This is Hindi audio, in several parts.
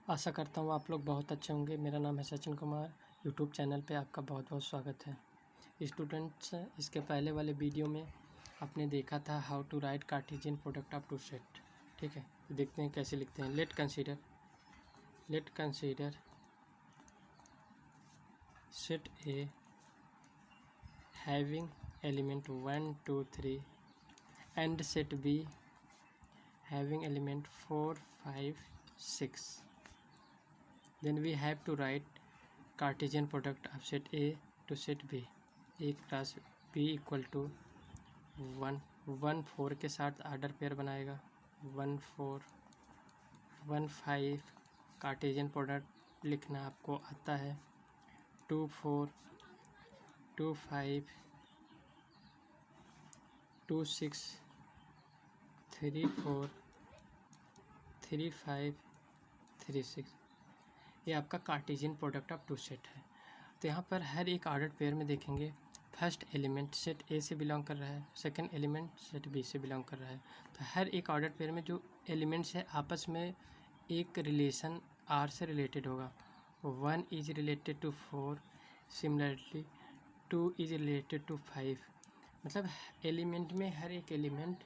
आशा करता हूँ आप लोग बहुत अच्छे होंगे। मेरा नाम है सचिन कुमार। यूट्यूब चैनल पे आपका बहुत बहुत स्वागत है। स्टूडेंट्स, इसके पहले वाले वीडियो में आपने देखा था how to write Cartesian product of two set. ठीक है, देखते हैं कैसे लिखते हैं। Let consider set A having element 1 2 3 and set B having element 4 5 6. Then we have to write Cartesian product of set A to set B. A cross B equal to 1 4 के साथ आर्डर पेयर बनाएगा। 1 4 1 5 कार्टेशियन प्रोडक्ट लिखना आपको आता है। 2 4 2 5 2 6 3 4 3 5 3 6। ये आपका Cartesian product of two set है। तो यहाँ पर हर एक ऑर्डर पेयर में देखेंगे फर्स्ट एलिमेंट सेट ए से बिलोंग कर रहा है, सेकंड एलिमेंट सेट बी से बिलोंग कर रहा है। तो हर एक ऑर्डर पेयर में जो एलिमेंट्स है आपस में एक रिलेशन आर से रिलेटेड होगा। 1 is related to 4, similarly 2 is related to 5। मतलब एलिमेंट में हर एक एलिमेंट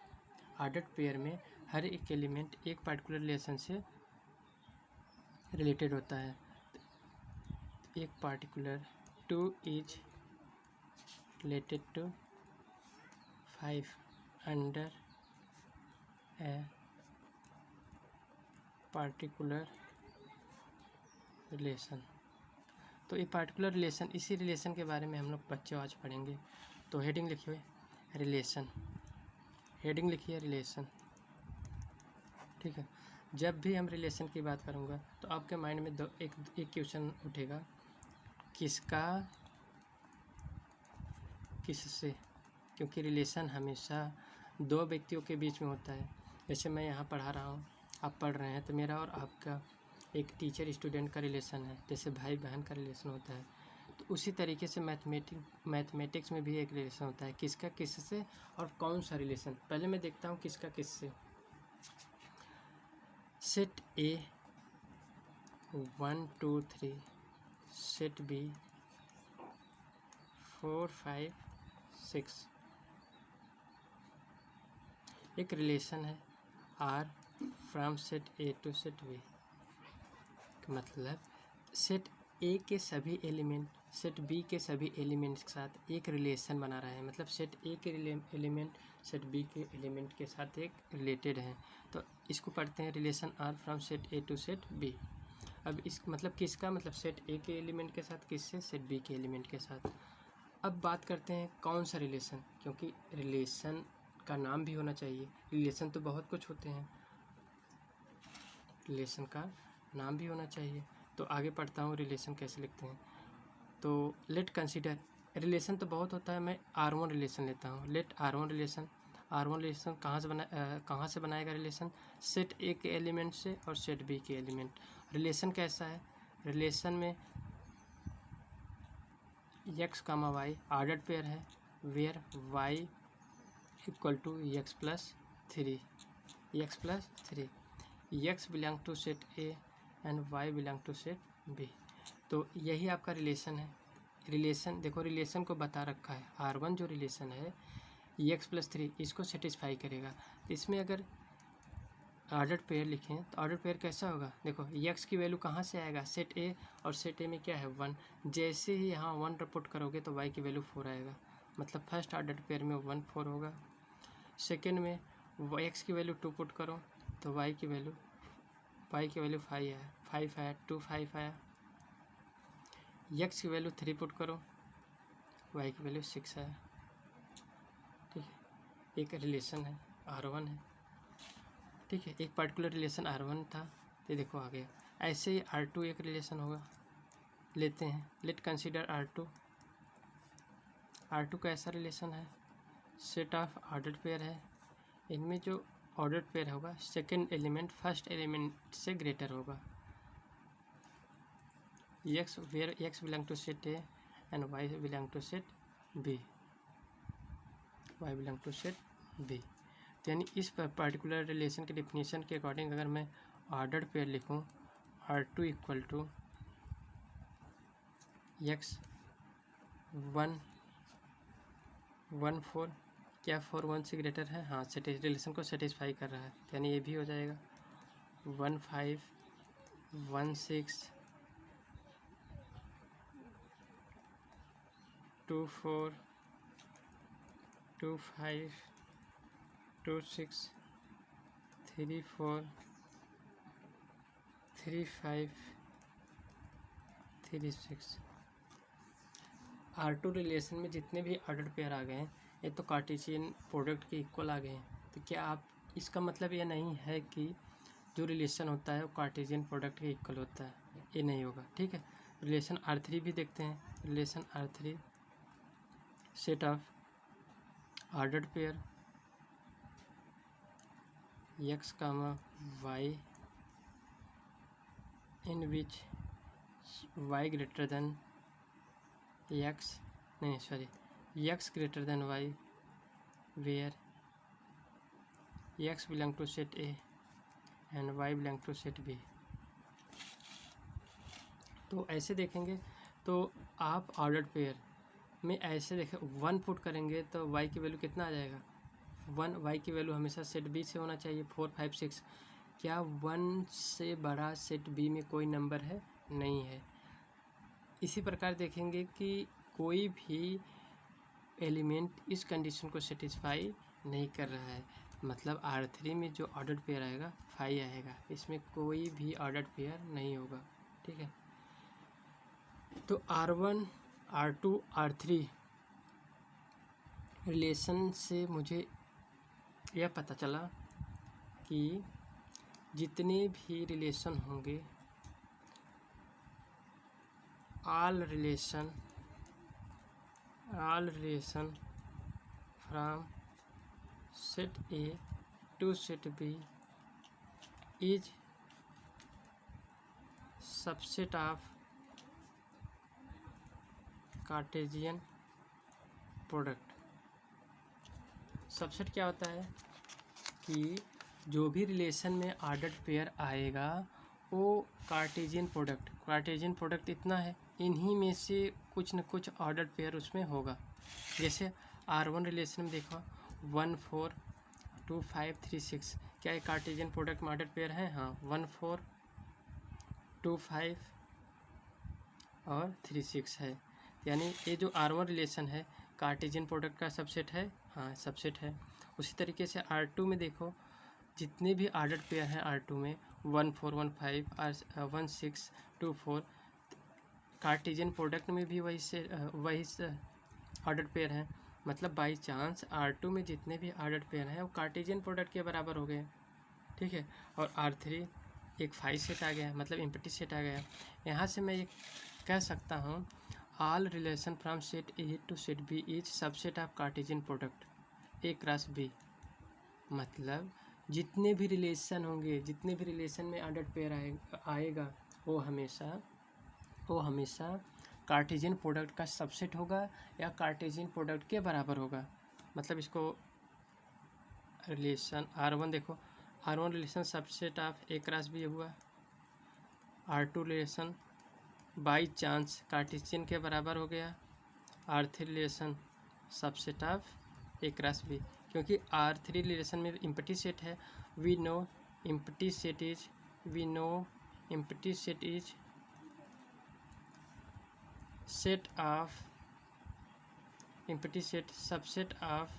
ऑर्डर पेयर में हर एक एलिमेंट एक पर्टिकुलर रिलेशन से रिलेटेड होता है। एक particular 2 is related to 5 under a particular relation. तो ये पार्टिकुलर रिलेशन, इसी रिलेशन के बारे में हम लोग बच्चों आज पढ़ेंगे। तो हेडिंग लिखिए रिलेशन, हेडिंग लिखिए रिलेशन। ठीक है, जब भी हम रिलेशन की बात करूँगा तो आपके माइंड में एक क्वेश्चन उठेगा, किसका किससे, क्योंकि रिलेशन हमेशा दो व्यक्तियों के बीच में होता है। जैसे मैं यहाँ पढ़ा रहा हूँ, आप पढ़ रहे हैं, तो मेरा और आपका एक टीचर स्टूडेंट का रिलेशन है, जैसे भाई बहन का रिलेशन होता है। तो उसी तरीके से मैथमेटिक्स में भी एक रिलेशन होता है, किसका किससे और कौन सा रिलेशन। पहले मैं देखता हूँ किसका किससे। सेट ए 1 2 3, सेट बी 4 5 6 एक रिलेशन है R from set A to set B. मतलब सेट ए के सभी एलिमेंट सेट बी के सभी एलिमेंट्स के साथ एक रिलेशन बना रहा है। मतलब सेट ए के एलिमेंट सेट बी के एलिमेंट के साथ एक रिलेटेड हैं। तो इसको पढ़ते हैं relation R from set A to set B. अब इस मतलब किसका, मतलब सेट ए के एलिमेंट के साथ, किससे, सेट बी के एलिमेंट के साथ। अब बात करते हैं कौन सा रिलेशन, क्योंकि रिलेशन का नाम भी होना चाहिए। रिलेशन तो बहुत कुछ होते हैं, रिलेशन का नाम भी होना चाहिए। तो आगे पढ़ता हूँ रिलेशन कैसे लिखते हैं। तो लेट कंसीडर, रिलेशन तो बहुत होता है, मैं R1 रिलेशन लेता हूँ। लेट R1 रिलेशन कहाँ से बनाएगा रिलेशन, सेट ए के एलिमेंट से और सेट बी के एलिमेंट। रिलेशन कैसा है, रिलेशन में x, y ऑर्डर्ड पेयर है, where y equal to x plus 3, x belong to set A and y belong to set B. तो यही आपका रिलेशन है। रिलेशन देखो, रिलेशन को बता रखा है, R1 जो रिलेशन है x प्लस 3 इसको सेटिस्फाई करेगा। तो इसमें अगर ऑर्डर पेयर लिखें तो ऑर्डर पेयर कैसा होगा, देखो x की वैल्यू कहाँ से आएगा, सेट ए, और सेट ए में क्या है 1। जैसे ही यहाँ 1 पुट करोगे तो y की वैल्यू 4 आएगा। मतलब फर्स्ट ऑर्डर पेयर में 1 4 होगा। सेकेंड में x की वैल्यू 2 पुट करो तो y की वैल्यू 5 आया, 2 5 आया। x की वैल्यू 3 पुट करो, y की वैल्यू 6 आया। ठीक है, एक रिलेशन है R1 है। ठीक है, एक पर्टिकुलर रिलेशन R1 था, ये देखो आ गया। ऐसे ही R2 एक रिलेशन होगा, लेते हैं। लेट कंसीडर R2 का ऐसा रिलेशन है, सेट ऑफ ऑर्डर्ड पेयर है। इनमें जो ऑर्डर्ड पेयर होगा सेकेंड एलिमेंट फर्स्ट एलिमेंट से ग्रेटर होगा। x where x belong to set A and y belong to set B, यानी इस पर्टिकुलर रिलेशन के डिफिनीशन के अकॉर्डिंग अगर मैं ऑर्डर्ड पेयर लिखूं, R2 इक्वल टू x 1 4, क्या 4 1 से ग्रेटर है? हाँ, रिलेशन को सेटिस्फाई कर रहा है, यानी ये भी हो जाएगा 1 5 1 6 2 4 2 5 2 6 3 4 3 5 3 6। R2 रिलेशन में जितने भी ऑर्डर पेयर आ गए हैं ये तो कार्टेशियन प्रोडक्ट के इक्वल आ गए हैं। तो क्या आप इसका मतलब ये नहीं है कि जो रिलेशन होता है वो कार्टेशियन प्रोडक्ट के इक्वल होता है, ये नहीं होगा। ठीक है, रिलेशन R3 भी देखते हैं। Relation R3 set of ordered pair x, y in which y greater than x, नहीं sorry, x greater than y where x belong to set A and y belong to set B। तो ऐसे देखेंगे तो आप ऑर्डर्ड पेयर में ऐसे देखें 1 पुट करेंगे तो y की वैल्यू कितना आ जाएगा 1। y की वैल्यू हमेशा सेट B से होना चाहिए 4 5 6। क्या 1 से बड़ा सेट B में कोई नंबर है? नहीं है। इसी प्रकार देखेंगे कि कोई भी एलिमेंट इस कंडीशन को सेटिस्फाई नहीं कर रहा है, मतलब R3 में जो ऑर्डर्ड पेयर आएगा 5 आएगा, इसमें कोई भी ऑर्डर्ड पेयर नहीं होगा। ठीक है, तो R1 R2 R3 रिलेशन से मुझे यह पता चला कि जितने भी रिलेशन होंगे all relation from set A to set B is subset of Cartesian product। Subset क्या होता है कि जो भी रिलेशन में ऑर्डर्ड पेयर आएगा वो कार्टेशियन प्रोडक्ट इतना है, इन्हीं में से कुछ न कुछ ऑर्डर्ड पेयर उसमें होगा। जैसे R1 रिलेशन में देखो 1 4 2 5 3 6, क्या एक कार्टेशियन प्रोडक्ट में ऑर्डर्ड पेयर है? हाँ, 1 4 2 5 और 3 6 है, यानी ये जो R1 रिलेशन है कार्टेशियन प्रोडक्ट का सबसेट है। हाँ, सबसेट है। उसी तरीके से R2 में देखो जितने भी ऑर्डर्ड पेयर हैं R2 में 1 4 1 5 और 1 6 2 4, कार्टेशियन प्रोडक्ट में भी वही ऑर्डर्ड पेयर हैं। मतलब बाई चांस R2 में जितने भी ऑर्डर्ड पेयर हैं वो कार्टेशियन प्रोडक्ट के बराबर हो गए। ठीक है, और R3 एक 5 सेट आ गया, मतलब एम्प्टी सेट आ गया। यहाँ से मैं ये कह सकता हूँ all relation from set A to set B is subset of Cartesian product A cross B। मतलब जितने भी रिलेशन होंगे, जितने भी रिलेशन में ऑर्डर्ड पेयर आएगा वो हमेशा कार्टेशियन प्रोडक्ट का सबसेट होगा या कार्टेशियन प्रोडक्ट के बराबर होगा। मतलब इसको रिलेशन R1 देखो, R1 relation subset of A cross B हुआ। R2 relation by chance Cartesian के बराबर हो गया। R3 relation subset of A cross B, क्योंकि R3 रिलेशन में एम्प्टी सेट है। We know empty set is set of empty set subset of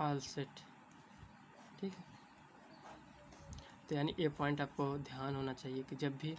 all set. ठीक है, तो यानी ये पॉइंट आपको ध्यान होना चाहिए कि जब भी